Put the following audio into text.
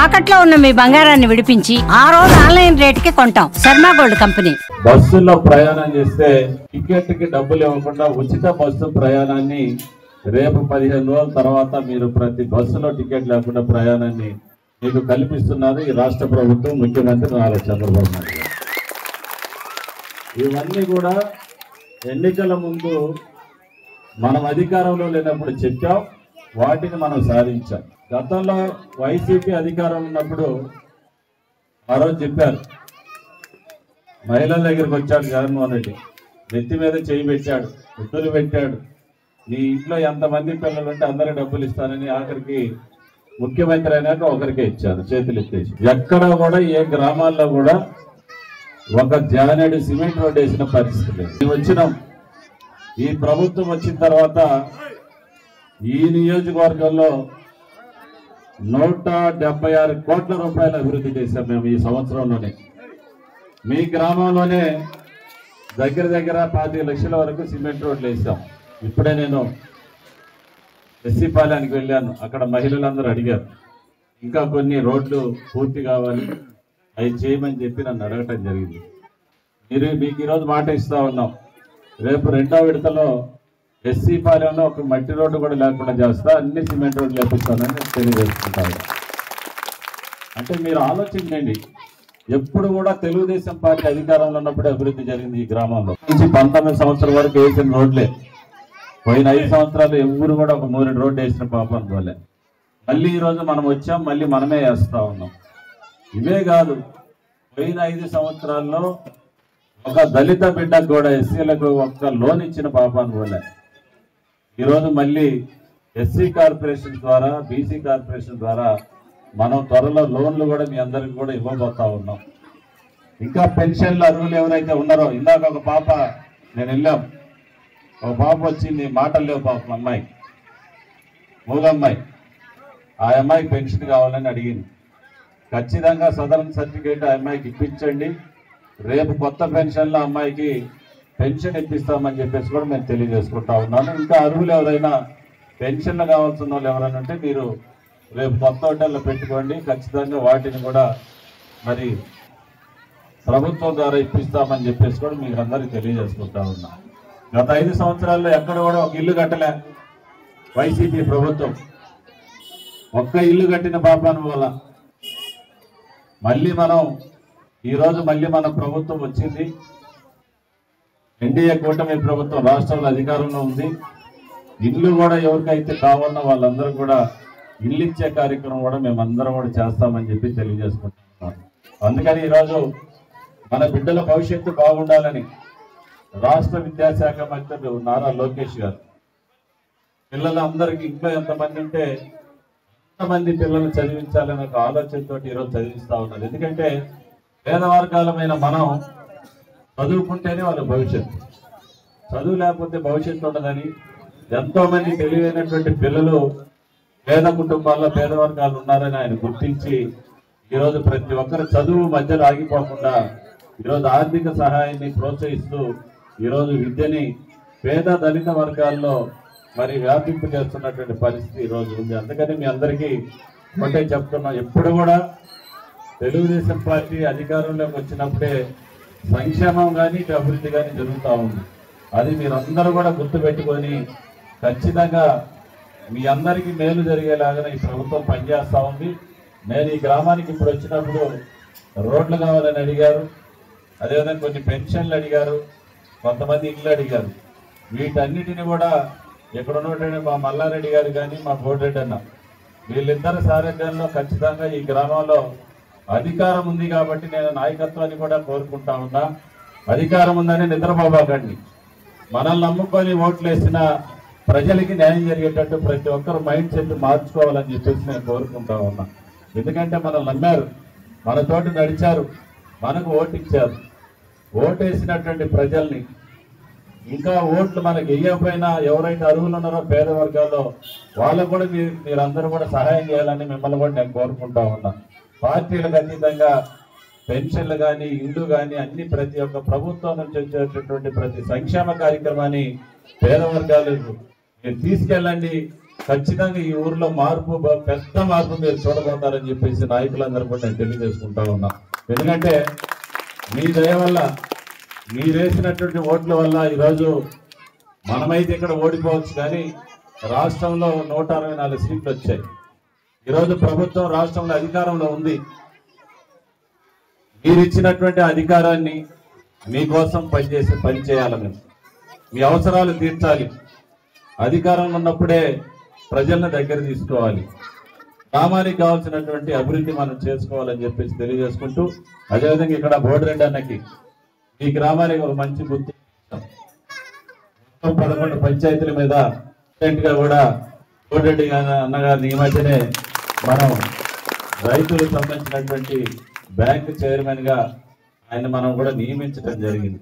తాకట్లో ఉన్న మీ బంగారాన్ని విడిపించి ఆ రోజు ఆన్లైన్ రేటుకి కొంటాం. Sharma gold company. బస్సులో ప్రయాణం చేస్తే టికెట్ కి డబ్బులు ఇవ్వకుండా ఉచిత బస్సు ప్రయాణాన్ని రేపు 15 రోజుల తర్వాత మీరు ప్రతి బస్సులో టికెట్ లేకుండా ప్రయాణాన్ని మీకు కల్పిస్తున్నారు ఈ రాష్ట్ర ప్రభుత్వం, ముఖ్యమంత్రి నారా చంద్రబాబు నాయుడు గారు. ఇవన్నీ కూడా ఎన్నికల ముందు మనం అధికారంలో లేనప్పుడు చెప్పాం, వాటిని మనం సాధించాం. గతంలో వైసీపీ అధికారం ఉన్నప్పుడు ఆ రోజు చెప్పారు, మహిళల దగ్గరికి వచ్చాడు జగన్మోహన్ రెడ్డి, నెత్తి మీద చేయి పెట్టాడు, ముద్దులు పెట్టాడు, నీ ఇంట్లో ఎంతమంది పిల్లలు ఉంటే అందరూ డబ్బులు ఇస్తానని ఆఖరికి ముఖ్యమంత్రి అయినాక ఒకరికే ఇచ్చారు చేతులు ఎత్తేసి. ఎక్కడ కూడా ఏ గ్రామాల్లో కూడా ఒక జానేడు సిమెంట్ రోడ్ వేసిన పరిస్థితి లేదు. వచ్చినాం, ఈ ప్రభుత్వం వచ్చిన తర్వాత ఈ నియోజకవర్గంలో 176 కోట్ల రూపాయల అభివృద్ధి చేశాం మేము ఈ సంవత్సరంలోనే. మీ గ్రామంలోనే దగ్గర 25 లక్షల వరకు సిమెంట్ రోడ్లు వేసాం. ఇప్పుడే నేను ఎస్సీ పాలెనికి వెళ్ళాను, అక్కడ మహిళలందరూ అడిగారు ఇంకా కొన్ని రోడ్లు పూర్తి కావాలి, అవి చేయమని చెప్పి నన్ను అడగటం జరిగింది. మీకు ఈరోజు మాట ఇస్తా ఉన్నాం, రేపు 2వ విడతలో ఎస్సీ పాలెంలో ఒక మట్టి రోడ్డు కూడా లేకుండా చేస్తా, అన్ని సిమెంట్ రోడ్లు లేపిస్తానని తెలియజేసుకుంటాను. అంటే మీరు ఆలోచించండి, ఎప్పుడు కూడా తెలుగుదేశం పార్టీ అధికారంలో ఉన్నప్పుడే అభివృద్ధి జరిగింది ఈ గ్రామంలో. నుంచి 19 సంవత్సరాల వరకు వేసిన రోడ్లే, పోయిన 5 సంవత్సరాలు ఎవరు కూడా ఒక 3 రోడ్డు వేసిన పాపం పోలే. మళ్ళీ ఈరోజు మనం వచ్చాం, మళ్ళీ మనమే వేస్తా ఉన్నాం. ఇవే కాదు, పోయిన 5 సంవత్సరాల్లో ఒక దళిత బిడ్డకు కూడా ఎస్సీలకు ఒక్క లోన్ ఇచ్చిన పాపాన్ని పోలే. ఈరోజు మళ్ళీ ఎస్సీ కార్పొరేషన్ ద్వారా, బీసీ కార్పొరేషన్ ద్వారా మనం త్వరలో లోన్లు కూడా మీ అందరికి కూడా ఇవ్వబోతా ఉన్నాం. ఇంకా పెన్షన్లు అర్హులు ఎవరైతే ఉన్నారో, ఇందాక ఒక పాప నేను వెళ్ళాం, ఒక పాప వచ్చింది, మాటలు లేవు పాపం, అమ్మాయి మూగమ్మాయి, ఆ అమ్మాయికి పెన్షన్ కావాలని అడిగింది. ఖచ్చితంగా సదరన్ సర్టిఫికేట్ ఆ అమ్మాయికి ఇప్పించండి, రేపు కొత్త పెన్షన్లో అమ్మాయికి పెన్షన్ ఇప్పిస్తామని చెప్పేసి కూడా నేను తెలియజేసుకుంటా ఉన్నాను. ఇంకా అర్హులు ఎవరైనా పెన్షన్లు కావాల్సిన వాళ్ళు ఎవరైనా ఉంటే మీరు రేపు కొత్త హోటల్లో పెట్టుకోండి, ఖచ్చితంగా వాటిని కూడా మరి ప్రభుత్వం ద్వారా ఇప్పిస్తామని చెప్పేసి కూడా మీకు అందరికీ తెలియజేసుకుంటా ఉన్నా. గత 5 సంవత్సరాల్లో ఎక్కడ కూడా ఒక ఇల్లు కట్టలే వైసీపీ ప్రభుత్వం, ఒక్క ఇల్లు కట్టిన పాపాను వల్ల. మళ్ళీ మనం ఈరోజు మళ్ళీ మన ప్రభుత్వం వచ్చింది, ఎన్డీఏ కూటమి ప్రభుత్వం రాష్ట్రంలో అధికారంలో ఉంది. ఇల్లు కూడా ఎవరికైతే కావాలన్నా వాళ్ళందరూ కూడా ఇల్లు ఇచ్చే కార్యక్రమం కూడా మేమందరం కూడా చేస్తామని చెప్పి తెలియజేసుకుంటున్నాం. అందుకని ఈరోజు మన బిడ్డల భవిష్యత్తు బాగుండాలని రాష్ట్ర విద్యాశాఖ మంత్రులు నారా లోకేష్ గారు పిల్లలందరికీ ఇంకా ఎంతమంది ఉంటే ఎంతమంది పిల్లలు చదివించాలనే ఒక ఆలోచనతో ఈరోజు చదివిస్తా ఉన్నారు. ఎందుకంటే పేద వర్గాలమైన మనం చదువుకుంటేనే వాళ్ళ భవిష్యత్తు, చదువు లేకపోతే భవిష్యత్తు ఉండదని ఎంతో మంది తెలివైనటువంటి పిల్లలు పేద కుటుంబాల్లో పేద వర్గాలు ఉన్నారని ఆయన గుర్తించి ఈరోజు ప్రతి ఒక్కరు చదువు మధ్యలో ఆగిపోకుండా ఈరోజు ఆర్థిక సహాయాన్ని ప్రోత్సహిస్తూ ఈరోజు విద్యని పేద దళిత వర్గాల్లో మరి వ్యాపింపు చేస్తున్నటువంటి పరిస్థితి ఈరోజు ఉంది. అందుకని మీ అందరికీ ఒకటే చెప్తున్నాం, ఎప్పుడు కూడా తెలుగుదేశం పార్టీ అధికారంలోకి వచ్చినప్పుడే సంక్షేమం కానీ ఇటు అభివృద్ధి కానీ జరుగుతూ ఉంది. అది మీరందరూ కూడా గుర్తుపెట్టుకొని ఖచ్చితంగా మీ అందరికీ మేలు జరిగేలాగా ఈ ప్రభుత్వం పనిచేస్తూ ఉంది. నేను ఈ గ్రామానికి ఇప్పుడు వచ్చినప్పుడు రోడ్లు కావాలని అడిగారు, అదేవిధంగా కొన్ని పెన్షన్లు అడిగారు, కొంతమంది ఇళ్ళు అడిగారు. వీటన్నిటిని కూడా ఇక్కడ ఉన్నటువంటి మా మల్లారెడ్డి గారు కానీ మా కోటిరెడ్డి అన్న వీళ్ళిద్దరి సారథ్యంలో ఖచ్చితంగా ఈ గ్రామంలో అధికారం ఉంది కాబట్టి నేను నాయకత్వాన్ని కూడా కోరుకుంటా ఉన్నా. అధికారం ఉందని నిద్రపోబాకండి, మనల్ని నమ్ముకొని ఓట్లు వేసిన ప్రజలకి న్యాయం జరిగేటట్టు ప్రతి ఒక్కరు మైండ్ సెట్ మార్చుకోవాలని చెప్పేసి నేను కోరుకుంటా ఉన్నా. ఎందుకంటే మనల్ని నమ్మారు, మనతోటి నడిచారు, మనకు ఓటిచ్చారు. ఓటేసినటువంటి ప్రజల్ని ఇంకా ఓట్లు మనకి వేయకపోయినా ఎవరైతే అర్హులు ఉన్నారో పేద వర్గాల్లో వాళ్ళకు కూడా మీరందరూ కూడా సహాయం చేయాలని మిమ్మల్ని కూడా నేను కోరుకుంటా ఉన్నా. పార్టీలకు అతీతంగా పెన్షన్లు కానీ ఇల్లు కానీ అన్ని ప్రతి ఒక్క ప్రభుత్వం నుంచి వచ్చేటటువంటి ప్రతి సంక్షేమ కార్యక్రమాన్ని పేద వర్గాలకు మీరు తీసుకెళ్ళండి. ఖచ్చితంగా ఈ ఊర్లో మార్పు పెద్ద మార్పు మీరు చూడబోతారని చెప్పేసి నాయకులందరూ కూడా నేను తెలియజేసుకుంటా ఉన్నా. ఎందుకంటే మీ దయ వల్ల, మీరు వేసినటువంటి ఓట్ల వల్ల ఈరోజు మనమైతే ఇక్కడ ఓడిపోవచ్చు, కానీ రాష్ట్రంలో 164 సీట్లు వచ్చాయి. ఈరోజు ప్రభుత్వం రాష్ట్రంలో అధికారంలో ఉంది. మీరు ఇచ్చినటువంటి అధికారాన్ని మీకోసం పని చేయాలి. మేము మీ అవసరాలు తీర్చాలి. అధికారంలో ఉన్నప్పుడే ప్రజలను దగ్గర తీసుకోవాలి. గ్రామానికి కావాల్సినటువంటి అభివృద్ధి మనం చేసుకోవాలని చెప్పేసి తెలియజేసుకుంటూ, అదేవిధంగా ఇక్కడ బోడిరెడ్డి అన్నకి ఈ గ్రామానికి ఒక మంచి గుర్తు 11 పంచాయతీల మీద గా కూడా బోడిరెడ్డి అన్నగారిని ఈ మధ్యనే మనం రైతులకు సంబంధించినటువంటి బ్యాంకు చైర్మన్ గా ఆయన మనం కూడా నియమించడం జరిగింది.